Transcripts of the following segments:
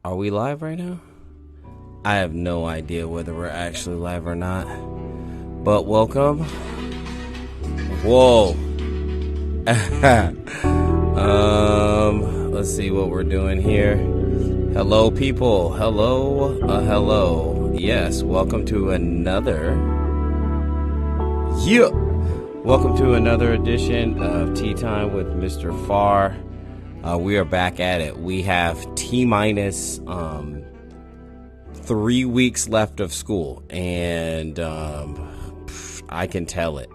Are we live right now? I have no idea whether we're actually live or not. But welcome. Whoa. Let's see what we're doing here. Hello, people. Hello. Hello. Yes, welcome to another. Welcome to another edition of TeaTime with MrFarr. We are back at it. We have T-minus 3 weeks left of school, and I can tell it.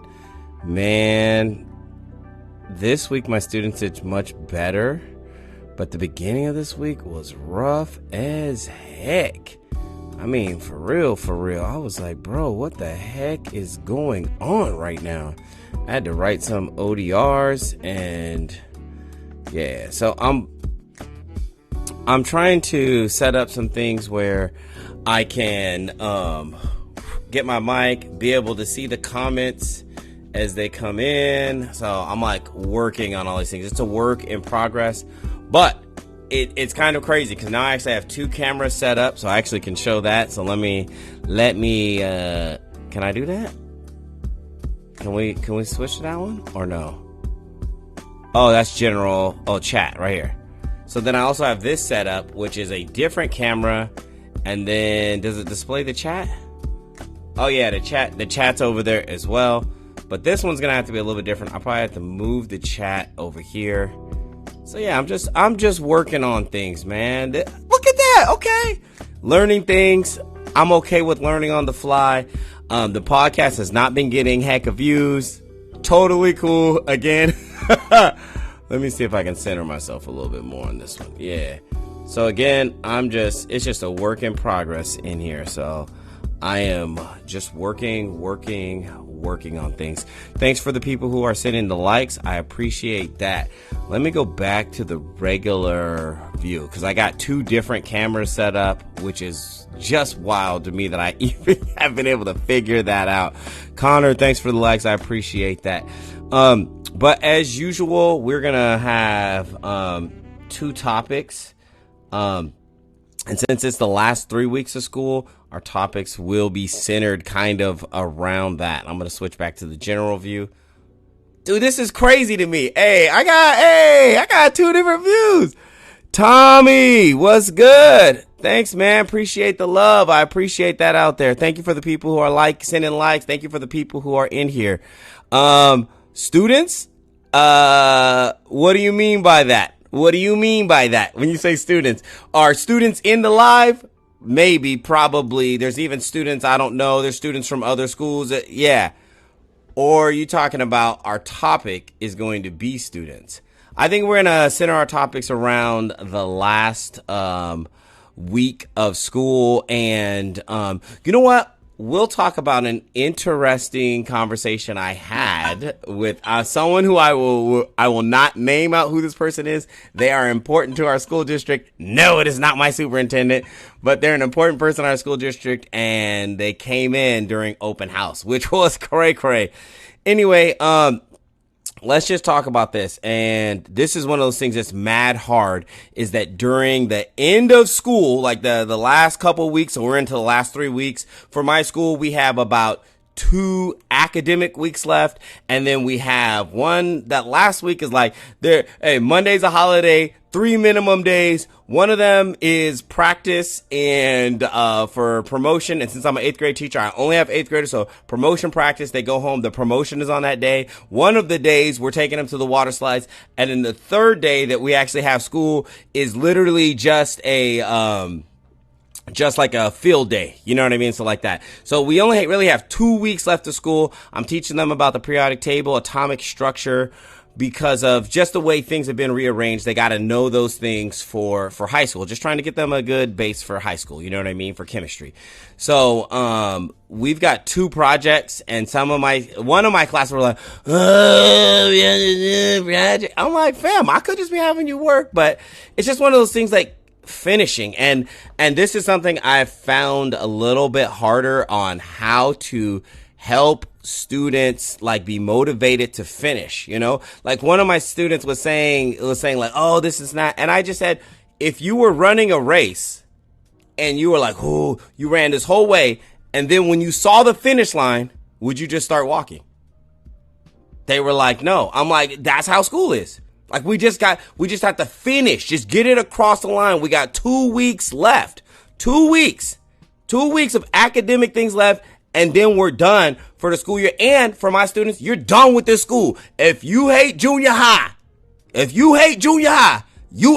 Man, this week my students did much better, but the beginning of this week was rough as heck. I mean, for real. I was like, bro, what the heck is going on right now? I had to write some ODRs, and yeah, so I'm trying to set up some things where I can get my mic, be able to see the comments as they come in. So I'm like working on all these things. It's a work in progress, but it's kind of crazy because now I actually have two cameras set up, so I actually can show that. So let me can I do that? Can we switch to that one or no? Oh, that's general. Oh, chat right here. So then I also have this setup, which is a different camera. And then does it display the chat? Oh yeah, the chat's over there as well. But this one's gonna have to be a little bit different. I probably have to move the chat over here. So yeah, I'm just working on things, man. Look at that. Okay. Learning things. I'm okay with learning on the fly. The podcast has not been getting heck of views. Totally cool. Again. Let me see if I can center myself a little bit more on this one. Yeah. So again, it's just a work in progress in here. So I am just working on things. Thanks for the people who are sending the likes. I appreciate that. Let me go back to the regular view because I got two different cameras set up, which is just wild to me that I even have been able to figure that out. Connor, thanks for the likes. I appreciate that. But as usual, we're gonna have two topics. And since it's the last 3 weeks of school, our topics will be centered kind of around that. I'm going to switch back to the general view. Dude, this is crazy to me. I got two different views. Tommy, what's good? Thanks, man. Appreciate the love. I appreciate that out there. Thank you for the people who are sending likes. Thank you for the people who are in here. Students, what do you mean by that? What do you mean by that? When you say students, are students in the live? Maybe, probably. There's even students, I don't know. There's students from other schools. Yeah. Or are you talking about our topic is going to be students? I think we're going to center our topics around the last week of school. And you know what? We'll talk about an interesting conversation I had with someone who I will not name out who this person is. They are important to our school district. No, it is not my superintendent, but they're an important person in our school district, and they came in during open house, which was cray. Anyway, let's just talk about this. And this is one of those things that's mad hard, is that during the end of school, like the last couple of weeks, so we're into the last 3 weeks. For my school, we have about 2 academic weeks left. And then we have one that last week is like, Monday's a holiday, 3 minimum days. One of them is practice and for promotion. And since I'm an 8th grade teacher, I only have 8th graders. So promotion practice, they go home. The promotion is on that day. One of the days we're taking them to the water slides. And then the third day that we actually have school is literally just like a field day. You know what I mean? So like that. So we only really have 2 weeks left of school. I'm teaching them about the periodic table, atomic structure, because of just the way things have been rearranged. They got to know those things for high school, just trying to get them a good base for high school. You know what I mean? For chemistry. So, we've got 2 projects, and one of my classes were like, oh, yeah, project. I'm like, fam, I could just be having you work, but it's just one of those things like finishing. And this is something I've found a little bit harder on how to help students like be motivated to finish, you know, like one of my students was saying like, oh, this is not, and I just said, if you were running a race and you were like, oh, you ran this whole way, and then when you saw the finish line, would you just start walking? They were like, no. I'm like, that's how school is. Like, we just have to finish. Just get it across the line. We got 2 weeks left. 2 weeks. 2 weeks of academic things left, and then we're done for the school year. And for my students, you're done with this school. If you hate junior high, you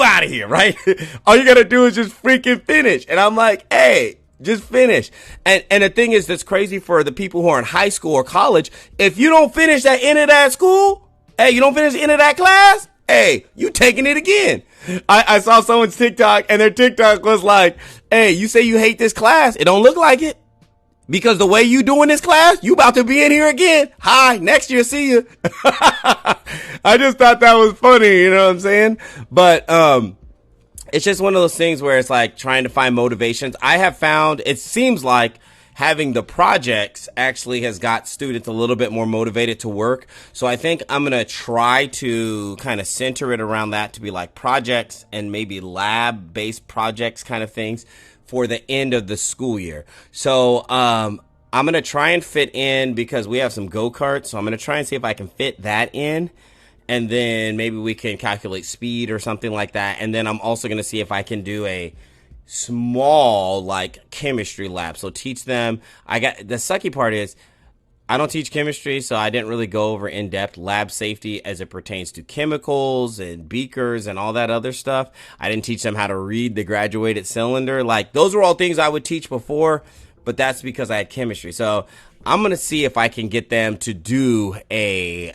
out of here, right? All you gotta do is just freaking finish. And I'm like, hey, just finish. And the thing is, that's crazy for the people who are in high school or college. If you don't finish that end of that school, hey, you don't finish the end of that class, hey, you taking it again. I saw someone's TikTok, and their TikTok was like, hey, you say you hate this class. It don't look like it. Because the way you doing this class, you about to be in here again. Hi, next year, see you. I just thought that was funny, you know what I'm saying? But it's just one of those things where it's like trying to find motivations. I have found, it seems like having the projects actually has got students a little bit more motivated to work. So I think I'm going to try to kind of center it around that, to be like projects and maybe lab-based projects kind of things for the end of the school year. So I'm going to try and fit in, because we have some go-karts. So I'm going to try and see if I can fit that in. And then maybe we can calculate speed or something like that. And then I'm also going to see if I can do a small like chemistry lab. So teach them. The sucky part is I don't teach chemistry, so I didn't really go over in-depth lab safety as it pertains to chemicals and beakers and all that other stuff. I didn't teach them how to read the graduated cylinder. Like, those were all things I would teach before, but that's because I had chemistry. So I'm going to see if I can get them to do a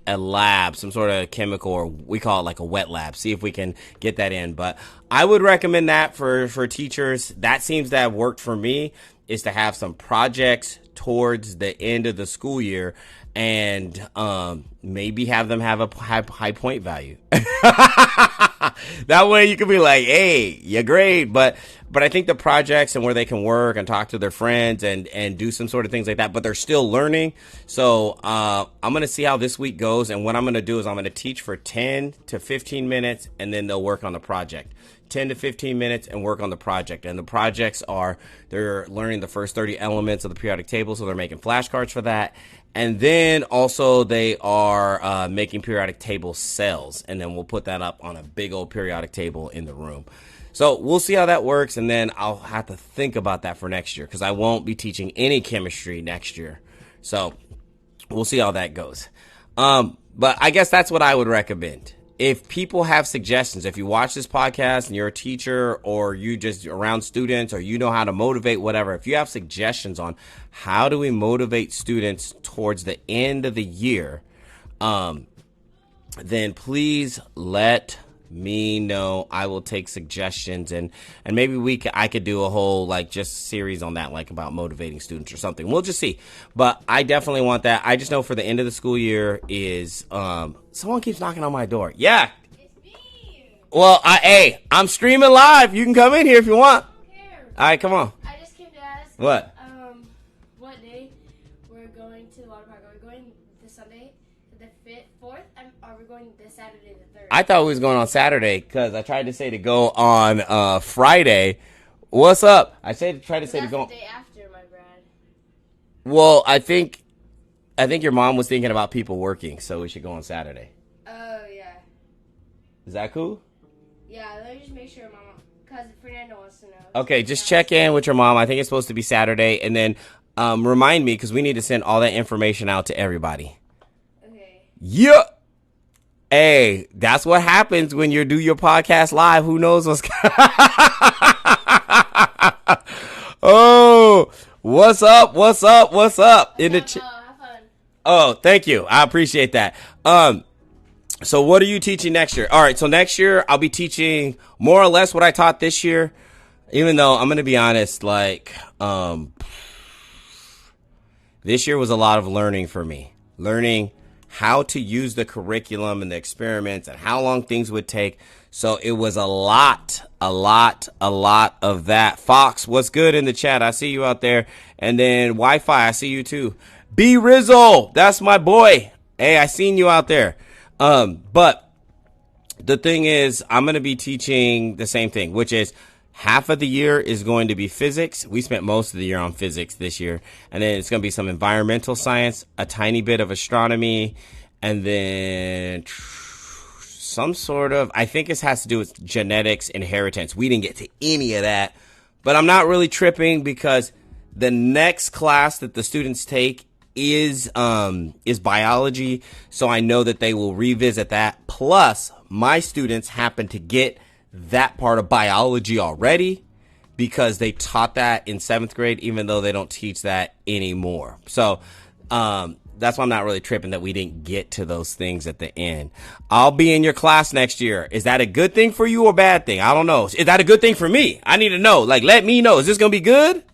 lab, some sort of chemical, or we call it like a wet lab. See if we can get that in. But I would recommend that for teachers. That seems to have worked for me, is to have some projects towards the end of the school year, and maybe have them have a high point value. That way you can be like, hey, you're great. But I think the projects and where they can work and talk to their friends and do some sort of things like that, but they're still learning. So I'm going to see how this week goes. And what I'm going to do is I'm going to teach for 10 to 15 minutes, and then they'll work on the project. 10 to 15 minutes and work on the project. And the projects are, they're learning the first 30 elements of the periodic table. So they're making flashcards for that. And then also they are making periodic table cells. And then we'll put that up on a big old periodic table in the room. So we'll see how that works. And then I'll have to think about that for next year, because I won't be teaching any chemistry next year. So we'll see how that goes. But I guess that's what I would recommend. If people have suggestions, if you watch this podcast and you're a teacher, or you just around students, or you know how to motivate, whatever, if you have suggestions on how do we motivate students towards the end of the year, then please let me know. I will take suggestions, and maybe I could do a whole like just series on that, like about motivating students or something. We'll just see. But I definitely want that. I just know for the end of the school year is someone keeps knocking on my door. Yeah. It's me. Well, I'm streaming live. You can come in here if you want. All right, come on. I just came to ask. What? What day we're going to the water park? Are we going this Sunday, the 4th, or are we going this Saturday, the 3rd? I thought we was going on Saturday, because I tried to say to go on Friday. What's up? Tried to say to go. The day after, my Brad. Well, I think your mom was thinking about people working, so we should go on Saturday. Oh yeah. Is that cool? Yeah, let me just make sure, Mama, because Fernando wants to know. Okay, just check in with your mom. I think it's supposed to be Saturday, and then remind me, because we need to send all that information out to everybody. Okay. Yeah. Hey, that's what happens when you do your podcast live. Who knows what's Oh, what's up? What's up? What's up? In the have fun. Oh, thank you. I appreciate that. So what are you teaching next year? All right, so next year I'll be teaching more or less what I taught this year. Even though I'm going to be honest, like this year was a lot of learning for me. Learning how to use the curriculum and the experiments and how long things would take. So it was a lot of that. Fox, what's good in the chat? I see you out there. And then Wi-Fi, I see you too. B Rizzo, that's my boy. Hey, I seen you out there. But the thing is, I'm going to be teaching the same thing, which is half of the year is going to be physics. We spent most of the year on physics this year. And then it's going to be some environmental science, a tiny bit of astronomy, and then some sort of, I think it has to do with genetics, inheritance. We didn't get to any of that, but I'm not really tripping because the next class that the students take is biology. So I know that they will revisit that. Plus, my students happen to get that part of biology already because they taught that in 7th grade, even though they don't teach that anymore. So, that's why I'm not really tripping that we didn't get to those things at the end. I'll be in your class next year. Is that a good thing for you or bad thing? I don't know. Is that a good thing for me? I need to know. Like, let me know. Is this going to be good?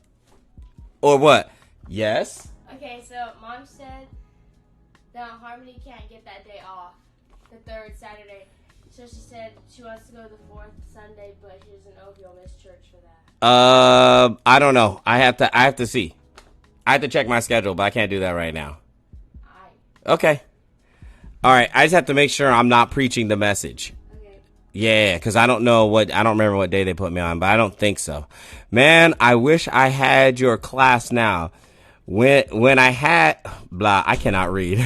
Or what? Yes? Okay, so Mom said that Harmony can't get that day off, the 3rd Saturday. So she said she wants to go the 4th Sunday, but she doesn't know if you'll miss church for that. I don't know. I have to see. I have to check my schedule, but I can't do that right now. Okay. All right. I just have to make sure I'm not preaching the message. Okay. Yeah, because I don't remember what day they put me on, but I don't think so. Man, I wish I had your class now. When I had, I cannot read.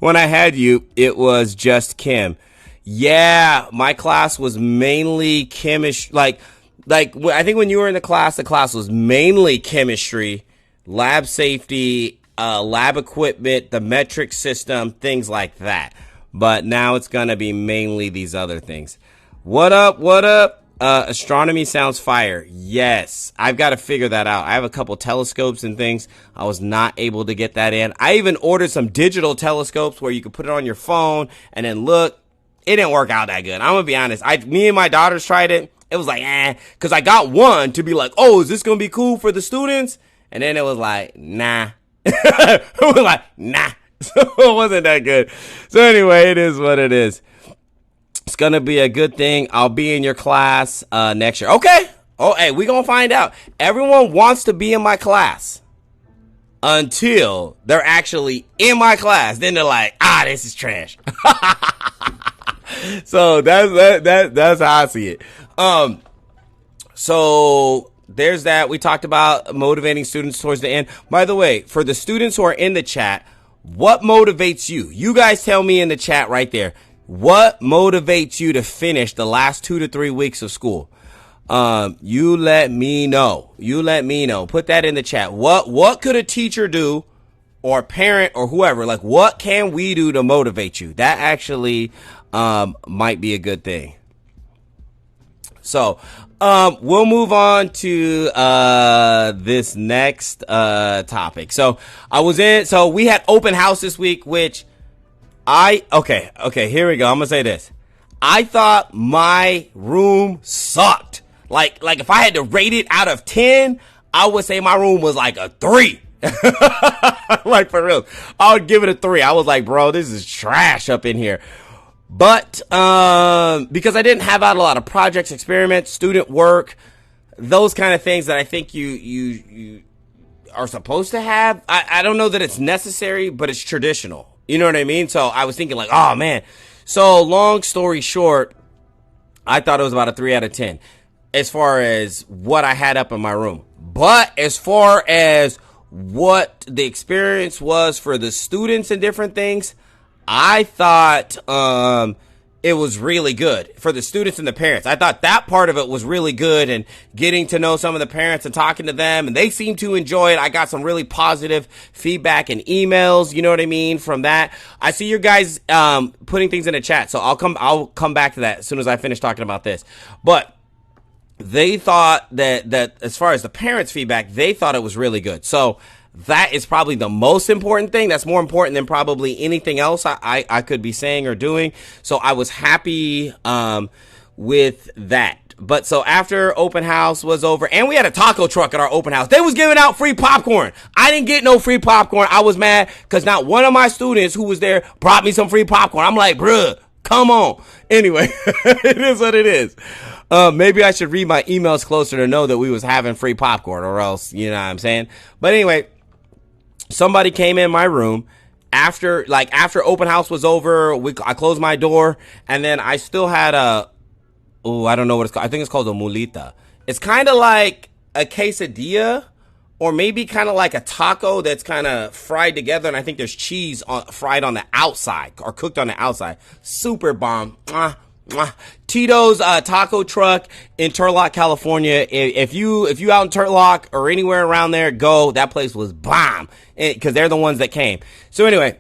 When I had you, it was just Kim. Yeah, my class was mainly chemistry. Like, I think when you were in the class was mainly chemistry, lab safety, lab equipment, the metric system, things like that. But now it's going to be mainly these other things. What up? Astronomy sounds fire. Yes, I've got to figure that out. I have a couple telescopes and things. I was not able to get that in. I even ordered some digital telescopes where you could put it on your phone and then look. It didn't work out that good. I'm going to be honest. Me and my daughters tried it. It was like, because I got one to be like, oh, is this going to be cool for the students? And then it was like, nah. It was like, nah. So it wasn't that good. So anyway, it is what it is. It's going to be a good thing. I'll be in your class next year. Okay. Oh, hey, we're going to find out. Everyone wants to be in my class until they're actually in my class. Then they're like, this is trash. So that's how I see it. So there's that. We talked about motivating students towards the end. By the way, for the students who are in the chat, what motivates you? You guys tell me in the chat right there. What motivates you to finish the last 2 to 3 weeks of school? You let me know. Put that in the chat. What could a teacher do, or a parent, or whoever? Like, what can we do to motivate you? That actually might be a good thing. So we'll move on to this next topic. So we had open house this week, which okay, here we go. I'm gonna say this. I thought my room sucked. Like if I had to rate it out of 10, I would say my room was like a 3. Like, for real. I would give it a 3. I was like, bro, this is trash up in here. But because I didn't have out a lot of projects, experiments, student work, those kind of things that I think you are supposed to have. I don't know that it's necessary, but it's traditional. You know what I mean? So I was thinking like, oh man. So long story short, I thought it was about a 3 out of 10 as far as what I had up in my room. But as far as what the experience was for the students and different things, I thought it was really good for the students and the parents. I thought that part of it was really good, and getting to know some of the parents and talking to them, and they seemed to enjoy it. I got some really positive feedback and emails, you know what I mean, from that. I see your guys putting things in the chat, so I'll come back to that as soon as I finish talking about this. But they thought that as far as the parents' feedback, they thought it was really good. So that is probably the most important thing. That's more important than probably anything else I could be saying or doing. So I was happy with that. But so after open house was over, and we had a taco truck at our open house, they was giving out free popcorn. I didn't get no free popcorn. I was mad because not one of my students who was there brought me some free popcorn. I'm like, bruh, come on. Anyway, it is what it is. Maybe I should read my emails closer to know that we was having free popcorn, or else, you know what I'm saying? But anyway, somebody came in my room after open house was over, I closed my door, and then I still had I don't know what it's called. I think it's called a mulita. It's kind of like a quesadilla, or maybe kind of like a taco that's kind of fried together, and I think there's cheese fried on the outside or cooked on the outside. Super bomb. Mwah, mwah. Tito's taco truck in Turlock, California. If you out in Turlock or anywhere around there, go. That place was bomb because they're the ones that came. So anyway,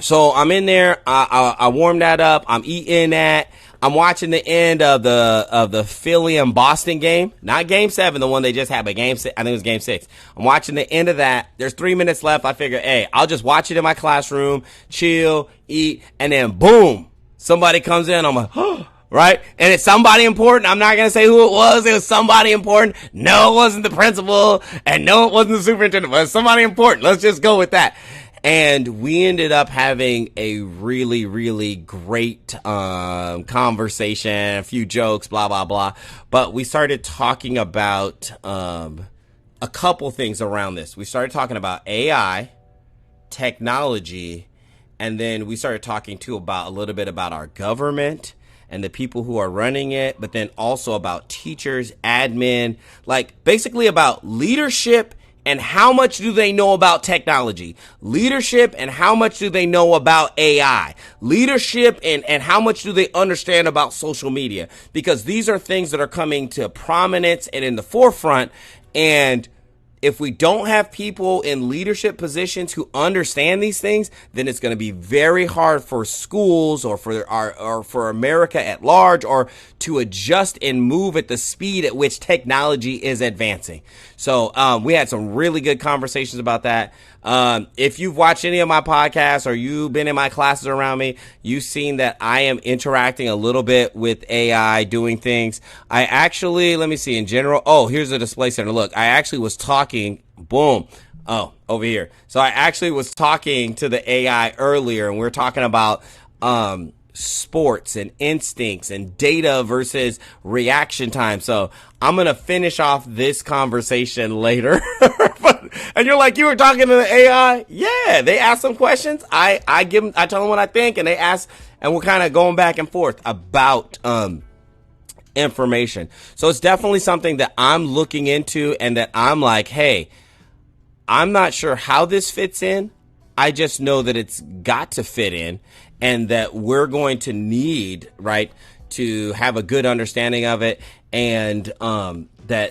so I'm in there. I warmed that up. I'm eating that. I'm watching the end of the Philly and Boston game. Not game 7, the one they just had, but game 6. I think it was game 6. I'm watching the end of that. There's 3 minutes left. I figure, hey, I'll just watch it in my classroom, chill, eat, and then boom, somebody comes in. I'm like, oh, right? And it's somebody important. I'm not going to say who it was. It was somebody important. No, it wasn't the principal, and no, it wasn't the superintendent, but it was somebody important. Let's just go with that. And we ended up having a really, really great conversation, a few jokes, blah, blah, blah. But we started talking about a couple things around this. We started talking about AI, technology, and then we started talking, too, about a little bit about our government and the people who are running it, but then also about teachers, admin, like basically about leadership. And how much do they know about technology? Leadership, and how much do they know about AI? Leadership, and how much do they understand about social media? Because these are things that are coming to prominence and in the forefront. And if we don't have people in leadership positions who understand these things, then it's going to be very hard for schools or for America at large, or to adjust and move at the speed at which technology is advancing. So we had some really good conversations about that. If you've watched any of my podcasts or you've been in my classes around me, you've seen that I am interacting a little bit with AI, doing things. I actually, let me see, in general, here's the display center. Look, I actually was talking, boom, over here. So I actually was talking to the AI earlier, and we were talking about sports and instincts and data versus reaction time. So I'm going to finish off this conversation later. And you're like, you were talking to the AI? Yeah, they ask some questions. I tell them what I think, and they ask, and we're kind of going back and forth about information. So it's definitely something that I'm looking into, and that I'm like, hey, I'm not sure how this fits in. I just know that it's got to fit in, and that we're going to need, right, to have a good understanding of it. And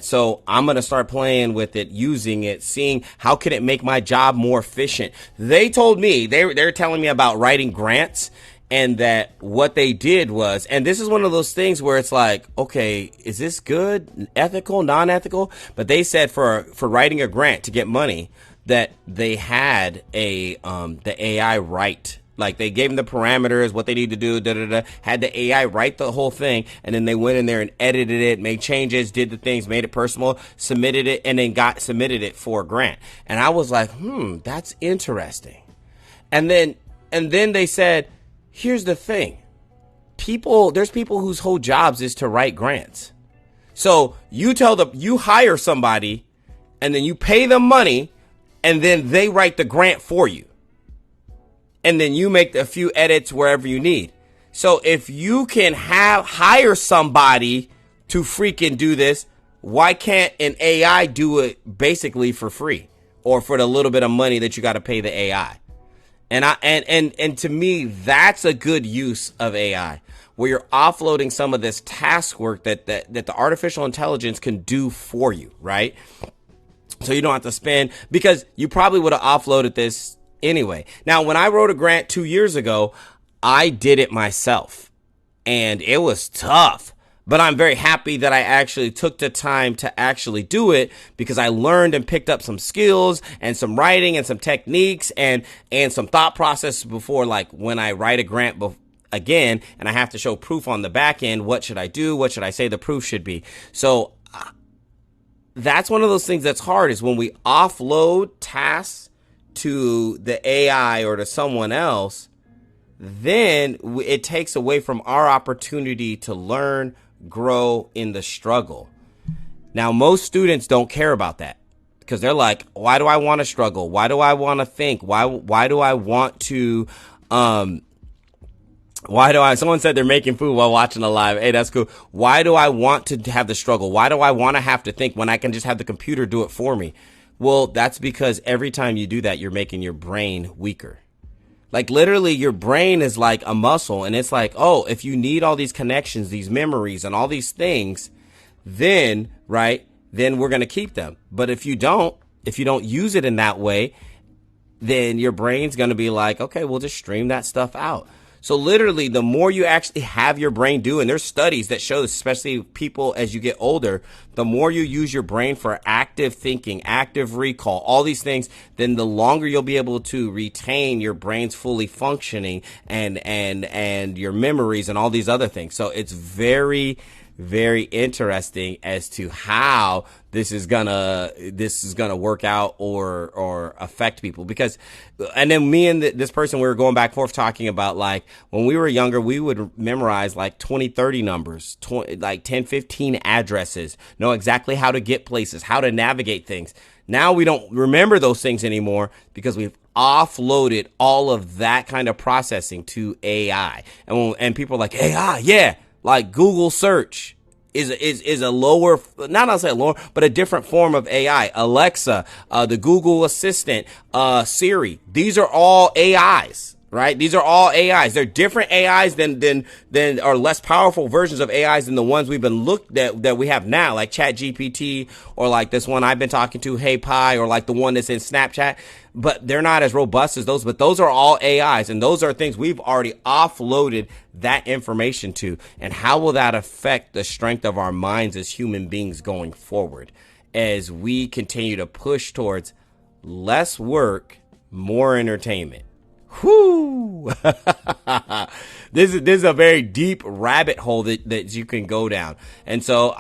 so I'm going to start playing with it, using it, seeing how can it make my job more efficient. They told me, they're telling me about writing grants, and that what they did was, and this is one of those things where it's like, okay, is this good, ethical, non-ethical? But they said for writing a grant to get money, that they had the AI write, like they gave them the parameters, what they need to do, had the AI write the whole thing, and then they went in there and edited it, made changes, did the things, made it personal, submitted it, and then submitted it for a grant. And I was like, that's interesting. And then they said, here's the thing. There's people whose whole jobs is to write grants. So you hire somebody, and then you pay them money, and then they write the grant for you. And then you make a few edits wherever you need. So if you can hire somebody to freaking do this, why can't an AI do it basically for free, or for the little bit of money that you got to pay the AI? And to me, that's a good use of AI, where you're offloading some of this task work that the artificial intelligence can do for you, right? So you don't have to spend, because you probably would have offloaded this anyway. Now, when I wrote a grant 2 years ago, I did it myself, and it was tough. But I'm very happy that I actually took the time to actually do it, because I learned and picked up some skills and some writing and some techniques and some thought process before, like when I write a grant again, and I have to show proof on the back end. What should I do? What should I say the proof should be? So that's one of those things that's hard, is when we offload tasks to the AI or to someone else, then it takes away from our opportunity to learn, grow in the struggle. Now, most students don't care about that. because they're like, why do I want to struggle? Why do I want to think? Why do I want to, someone said they're making food while watching a live. Hey, that's cool. Why do I want to have the struggle? Why do I want to have to think when I can just have the computer do it for me? Well, that's because every time you do that, you're making your brain weaker. Like literally your brain is like a muscle, and it's like, oh, if you need all these connections, these memories and all these things, then, right, then we're going to keep them. But if you don't use it in that way, then your brain's going to be like, okay, we'll just stream that stuff out. So literally, the more you actually have your brain do, and there's studies that show, especially people as you get older, the more you use your brain for active thinking, active recall, all these things, then the longer you'll be able to retain your brain's fully functioning and your memories and all these other things. So it's very, very interesting as to how this is gonna work out or affect people. Because, and then me and this person, we were going back and forth talking about, like, when we were younger, we would memorize like 20, 30 numbers, like 10, 15 addresses, know exactly how to get places, how to navigate things. Now we don't remember those things anymore because we've offloaded all of that kind of processing to AI. And people are like, AI, yeah, like Google search is a lower, not I'll say lower, but a different form of AI. Alexa, the Google Assistant, Siri. These are all AIs, right? These are all AIs. They're different AIs than are less powerful versions of AIs than the ones we've been that we have now, like ChatGPT, or like this one I've been talking to, Hey Pi, or like the one that's in Snapchat. But they're not as robust as those, but those are all AIs, and those are things we've already offloaded that information to. And how will that affect the strength of our minds as human beings going forward as we continue to push towards less work, more entertainment? Whoo! This is a very deep rabbit hole that you can go down. And so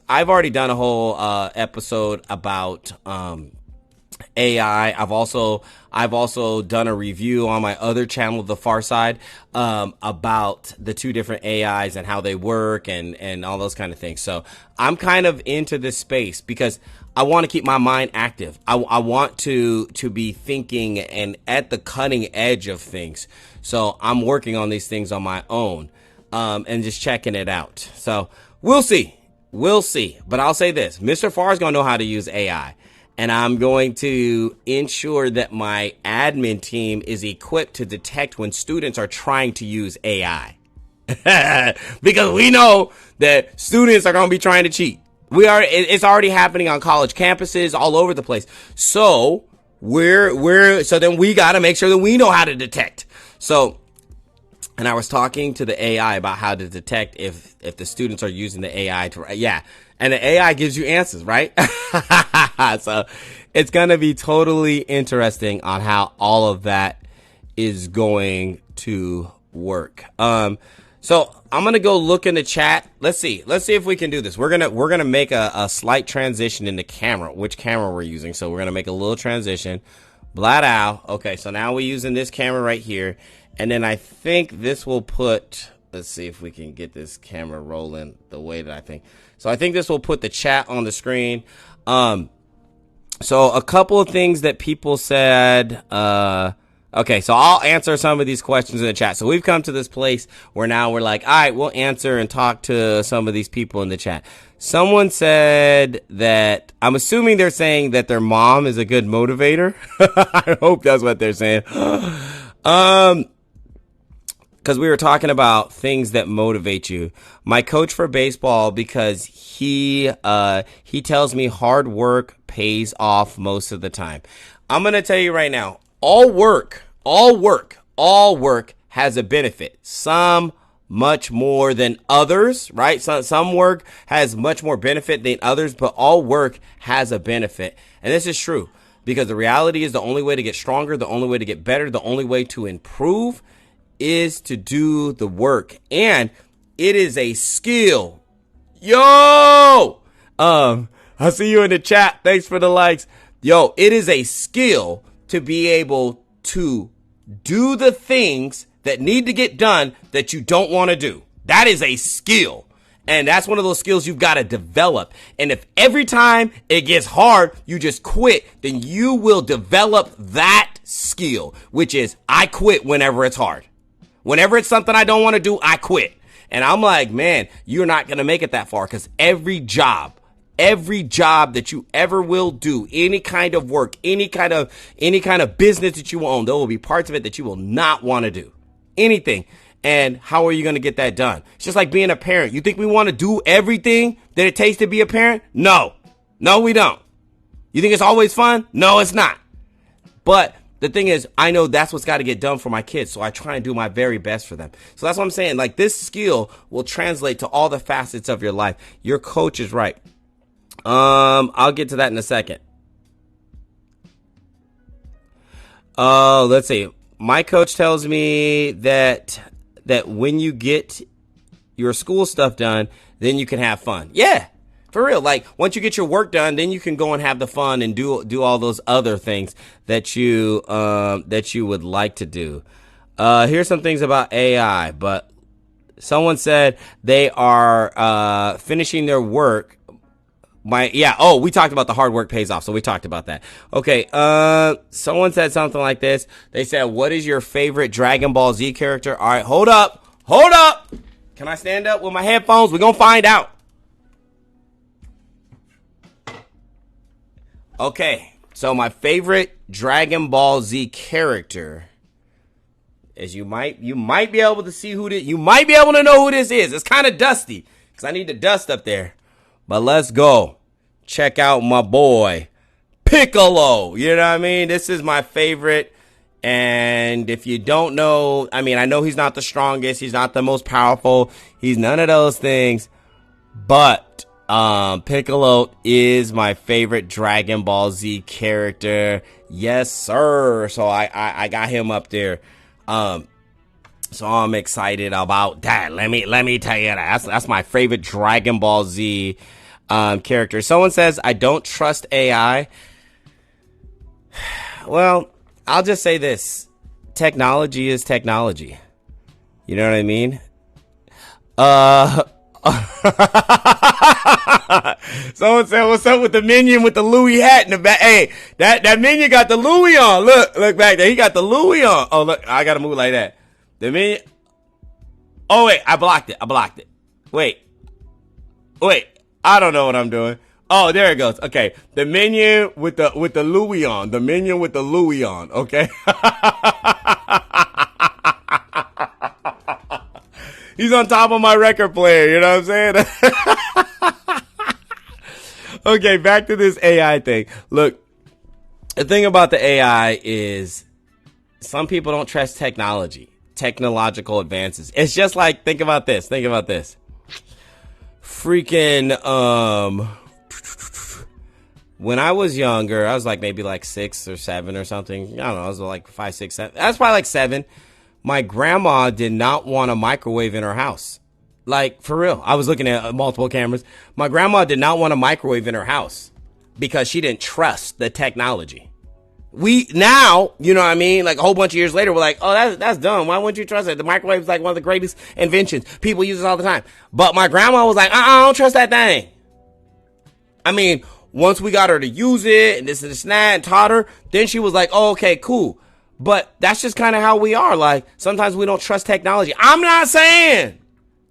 I've already done a whole episode about AI. I've also done a review on my other channel, The Far Side, about the two different AIs and how they work and all those kind of things. So I'm kind of into this space because I want to keep my mind active. I want to be thinking and at the cutting edge of things. So I'm working on these things on my own, and just checking it out. So we'll see. But I'll say this, MrFarr is going to know how to use AI. And I'm going to ensure that my admin team is equipped to detect when students are trying to use AI. Because we know that students are going to be trying to cheat. It's already happening on college campuses all over the place. So so then we got to make sure that we know how to detect. So, and I was talking to the AI about how to detect if the students are using the AI and the AI gives you answers, right? So it's going to be totally interesting on how all of that is going to work. So I'm going to go look in the chat. Let's see if we can do this. We're going to make a slight transition in the camera, which camera we're using. So we're going to make a little transition. Blah. Okay. So now we're using this camera right here. And then I think this will let's see if we can get this camera rolling the way that I think. So I think this will put the chat on the screen. So a couple of things that people said, okay, so I'll answer some of these questions in the chat. So we've come to this place where now we're like, all right, we'll answer and talk to some of these people in the chat. Someone said that, I'm assuming they're saying that their mom is a good motivator. I hope that's what they're saying. Because we were talking about things that motivate you. My coach for baseball, because he tells me hard work pays off most of the time. I'm going to tell you right now, all work has a benefit. Some much more than others, right? Some work has much more benefit than others, but all work has a benefit. And this is true because the reality is the only way to get stronger, the only way to get better, the only way to improve is to do the work. And it is a skill. Yo! I see you in the chat. Thanks for the likes. Yo, it is a skill to be able to do the things that need to get done that you don't want to do. That is a skill. And that's one of those skills you've got to develop. And if every time it gets hard, you just quit, then you will develop that skill, which is I quit whenever it's hard. Whenever it's something I don't want to do, I quit. And I'm like, man, you're not going to make it that far, because every job that you ever will do, any kind of work, any kind of business that you own, there will be parts of it that you will not want to do. Anything. And how are you going to get that done? It's just like being a parent. You think we want to do everything that it takes to be a parent? No, we don't. You think it's always fun? No, it's not. But the thing is, I know that's what's got to get done for my kids. So I try and do my very best for them. So that's what I'm saying. Like, this skill will translate to all the facets of your life. Your coach is right. I'll get to that in a second. Let's see. My coach tells me that when you get your school stuff done, then you can have fun. Yeah, for real. Like, once you get your work done, then you can go and have the fun and do all those other things that you would like to do. Here's some things about AI, but someone said they are finishing their work. We talked about the hard work pays off, so we talked about that. Okay, someone said something like this. They said, what is your favorite Dragon Ball Z character? All right, hold up. Can I stand up with my headphones? We're gonna find out. Okay, so my favorite Dragon Ball Z character is, you might be able to see who this, you might be able to know who this is. It's kind of dusty, because I need the dust up there. But let's go. Check out my boy, Piccolo. You know what I mean? This is my favorite. And if you don't know, I mean, I know he's not the strongest. He's not the most powerful. He's none of those things. But Piccolo is my favorite Dragon Ball Z character. Yes, sir. So I got him up there. So I'm excited about that. Let me tell you that's my favorite Dragon Ball Z character. Someone says, I don't trust AI. Well, I'll just say this. Technology is technology. You know what I mean? Someone said, what's up with the minion with the Louis hat in the back? Hey, that minion got the Louis on. Look back there. He got the Louis on. Oh, look, I gotta move like that. The minion. Oh, wait, I blocked it. Wait. I don't know what I'm doing. Oh, there it goes. Okay. The minion with the Louis on. The minion with the Louis on. Okay. He's on top of my record player. You know what I'm saying? Okay. Back to this AI thing. Look, the thing about the AI is some people don't trust technological advances. It's just like, think about this. Freaking, when I was younger, I was like maybe like 6 or 7 or something. I don't know. I was like 5, 6, 7. I was probably like 7. My grandma did not want a microwave in her house. Like, for real. I was looking at multiple cameras. My grandma did not want a microwave in her house because she didn't trust the technology. We now, you know what I mean? Like a whole bunch of years later, we're like, oh, that's dumb. Why wouldn't you trust it? The microwave is like one of the greatest inventions. People use it all the time. But my grandma was like, I don't trust that thing. I mean, once we got her to use it and this and that and taught her, then she was like, oh, okay, cool. But that's just kind of how we are. Like, sometimes we don't trust technology. I'm not saying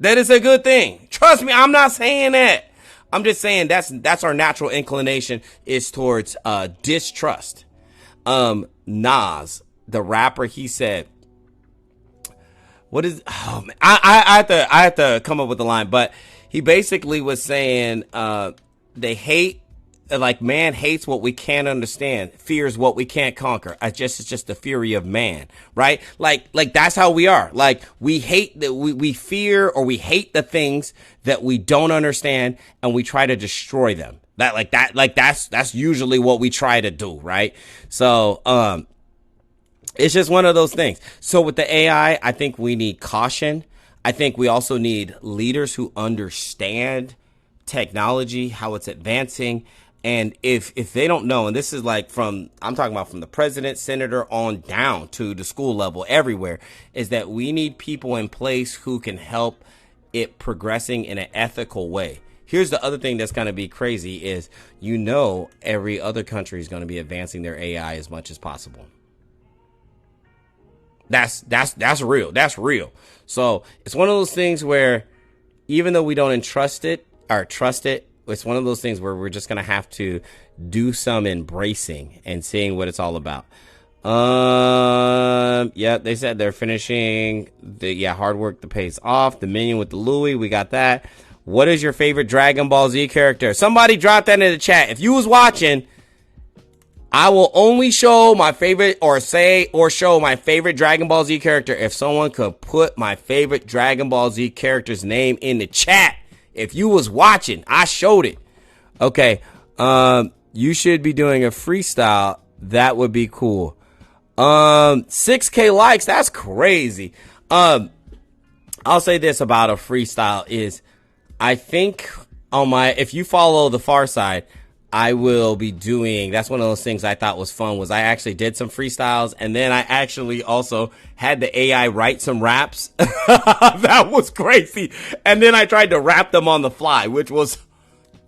that it's a good thing. Trust me, I'm not saying that. I'm just saying that's our natural inclination is towards distrust. Nas, the rapper, he said, what is, oh man, I have to come up with the line, but he basically was saying, they hate, like, man hates what we can't understand, fears what we can't conquer. It's just the fury of man, right? Like that's how we are. Like, we hate that we fear or we hate the things that we don't understand, and we try to destroy them. That's usually what we try to do, right? So, it's just one of those things. So with the AI, I think we need caution. I think we also need leaders who understand technology, how it's advancing. And if they don't know, and this is like I'm talking about from the president, senator on down to the school level, everywhere, is that we need people in place who can help it progressing in an ethical way. Here's the other thing that's going to be crazy is, every other country is going to be advancing their AI as much as possible. That's real. That's real. So it's one of those things where even though we don't trust it, it's one of those things where we're just going to have to do some embracing and seeing what it's all about. Yeah, they said they're finishing hard work that pays off. The Minion with the Louis, we got that. What is your favorite Dragon Ball Z character? Somebody drop that in the chat. If you was watching, I will only show my favorite show my favorite Dragon Ball Z character if someone could put my favorite Dragon Ball Z character's name in the chat. If you was watching, I showed it. Okay. You should be doing a freestyle. That would be cool. 6K likes. That's crazy. I'll say this about a freestyle is I think if you follow the Far Side, I will be doing, that's one of those things I thought was fun, was I actually did some freestyles, and then I actually also had the AI write some raps. That was crazy. And then I tried to rap them on the fly, which was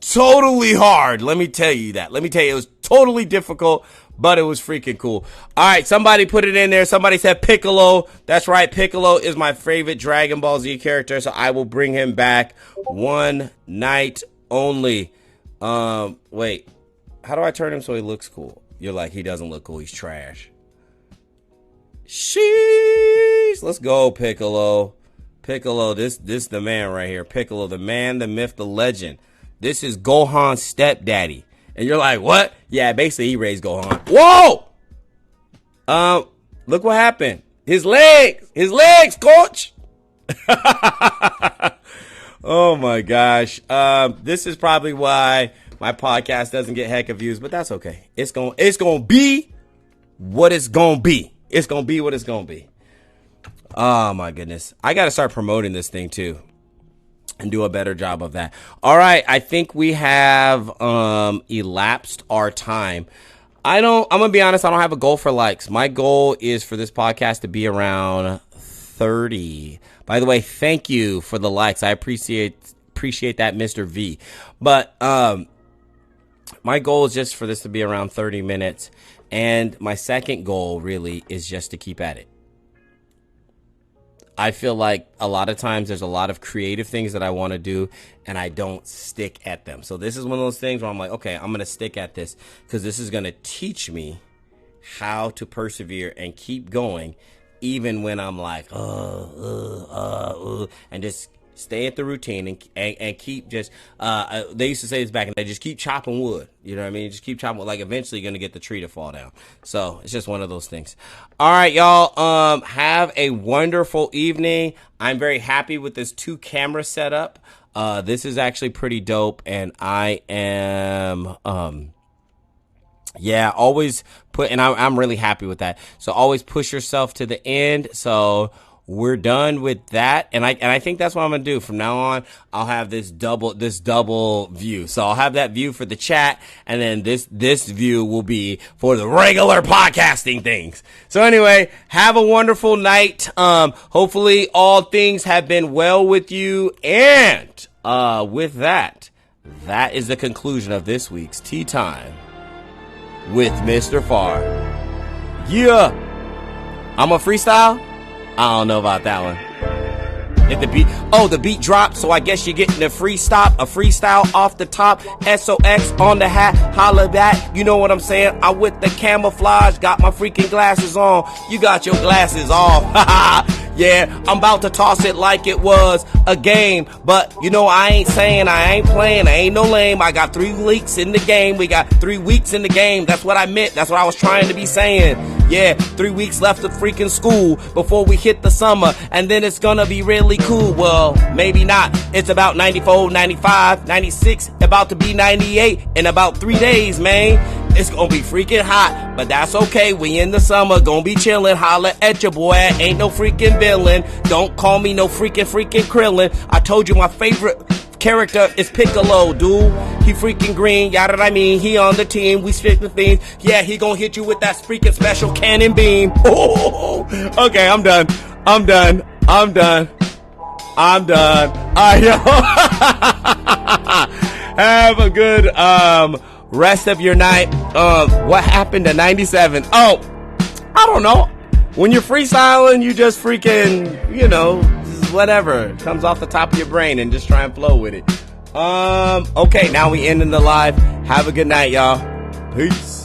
totally hard. Let me tell you that. It was totally difficult, but it was freaking cool. All right, somebody put it in there. Somebody said Piccolo. That's right. Piccolo is my favorite Dragon Ball Z character, so I will bring him back one night only. Wait, how do I turn him so he looks cool? You're like, he doesn't look cool. He's trash. Sheesh. Let's go, Piccolo. Piccolo, this the man right here. Piccolo, the man, the myth, the legend. This is Gohan's stepdaddy. And you're like, what? Yeah, basically he raised Gohan. Whoa! Look what happened. His legs, coach. Oh my gosh. This is probably why my podcast doesn't get heck of views, but that's okay. It's gonna be what it's gonna be. It's gonna be what it's gonna be. Oh my goodness. I gotta start promoting this thing too and do a better job of that. All right. I think we have elapsed our time. I'm gonna be honest, I don't have a goal for likes. My goal is for this podcast to be around 30. By the way, thank you for the likes. I appreciate that, Mr. V. But my goal is just for this to be around 30 minutes. And my second goal really is just to keep at it. I feel like a lot of times there's a lot of creative things that I want to do and I don't stick at them. So this is one of those things where I'm like, okay, I'm going to stick at this because this is going to teach me how to persevere and keep going even when I'm like, and just stay at the routine and keep just, they used to say this back in the day, just keep chopping wood. You know what I mean? Just keep chopping wood. Like eventually you're going to get the tree to fall down. So it's just one of those things. All right, y'all, have a wonderful evening. I'm very happy with this 2-camera setup. This is actually pretty dope. And I am, always I'm really happy with that. So always push yourself to the end. So we're done with that. And I think that's what I'm going to do. From now on, I'll have this double view. So I'll have that view for the chat. And then this view will be for the regular podcasting things. So anyway, have a wonderful night. Hopefully all things have been well with you. And, with that is the conclusion of this week's Tea Time with MrFarr. Yeah. I'm a freestyle? I don't know about that one. If the beat dropped, so I guess you're getting a freestyle off the top. SOX on the hat, holla back, you know what I'm saying? I'm with the camouflage, got my freaking glasses on. You got your glasses off. Yeah, I'm about to toss it like it was a game. But, I ain't saying I ain't playing. I ain't no lame. I got 3 weeks in the game. We got 3 weeks in the game. That's what I meant. That's what I was trying to be saying. Yeah, 3 weeks left of freaking school before we hit the summer. And then it's gonna be really cool. Well, maybe not. It's about 94, 95, 96, about to be 98 in about 3 days, man. It's gonna be freaking hot, but that's okay. We in the summer, gonna be chillin'. Holla at your boy, I ain't no freaking villain. Don't call me no freaking Krillin. I told you my favorite character is Piccolo, dude. He freaking green, yada I mean. He on the team, we spit the theme. Yeah, he gonna hit you with that freaking special cannon beam. Oh, okay, I'm done. I'm done. All right, yo. Have a good rest of your night. What happened to 97? Oh, I don't know. When you're freestyling, you just freaking, you know, whatever comes off the top of your brain and just try and flow with it. Okay, now we ending the live. Have a good night, y'all. Peace.